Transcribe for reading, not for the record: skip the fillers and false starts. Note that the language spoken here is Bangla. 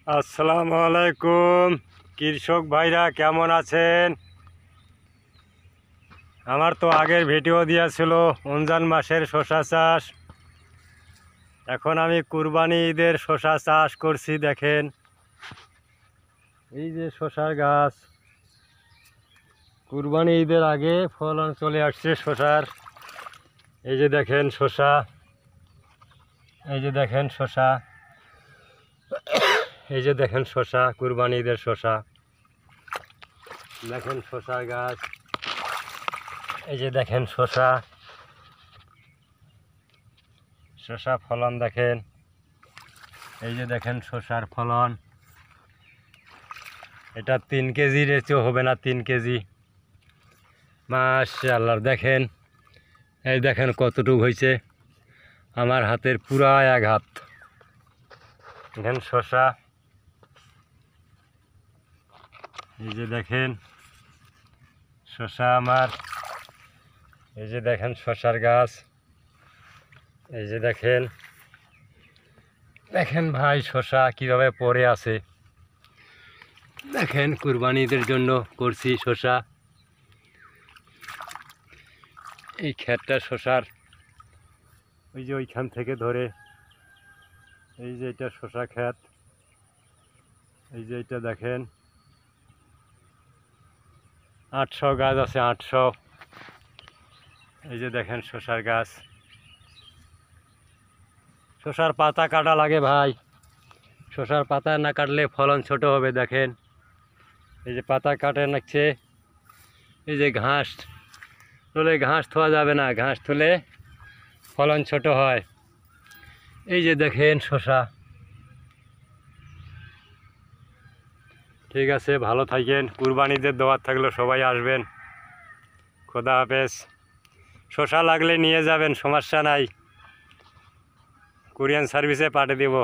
আসসালামু আলাইকুম কৃষক ভাইরা, কেমন আছেন? আমার তো আগের ভিডিও দিয়েছিল রমজান মাসের শসা চাষ। এখন আমি কুরবানি ঈদের শসা চাষ করছি। দেখেন, এই যে শসার গাছ, কুরবানি ঈদের আগে ফলন চলে আসছে শসার। এই যে দেখেন শসা, এই যে দেখেন শসা, এই যে দেখেন শসা, কুরবানি ঈদের শসা। দেখেন শসার গাছ, এই যে দেখেন শসা, শসা ফলন দেখেন। এই যে দেখেন শসার ফলন। এটা 3 কেজির চেয়েও হবে না, 3 কেজি। মাশাআল্লাহ, দেখেন, এই দেখেন কতটুকু হয়েছে। আমার হাতের পুরা 1 হাত। দেখেন শসা, এই যে দেখেন শসা আমার। এই যে দেখেন শসার গাছ, এই যে দেখেন, দেখেন ভাই শসা কিভাবে পড়ে আছে। দেখেন কুরবানিদের জন্য করছি শসা। এই ক্ষেতটা শসার, ওই যে ওইখান থেকে ধরে, এই যে এটা শসা ক্ষেত, এই যে এটা দেখেন 800 গাছ আছে, 800। এই যে দেখেন শসার গাছ। শসার পাতা কাটা লাগে ভাই, শসার পাতা না কাটলে ফলন ছোট হবে। দেখেন, এই যে পাতা কাটে নাকছে। এই যে ঘাস তুলে, ঘাস থোয়া যাবে না, ঘাস তুলে ফলন ছোট হয়। এই যে দেখেন শসা। ঠিক আছে, ভালো থাকেন। কুরবানিদের দোয়ার থাকলে সবাই আসবেন। খোদা হাফেজ। শসা লাগলে নিয়ে যাবেন, সমস্যা নাই, কুরিয়ান সার্ভিসে পাঠিয়ে দেব।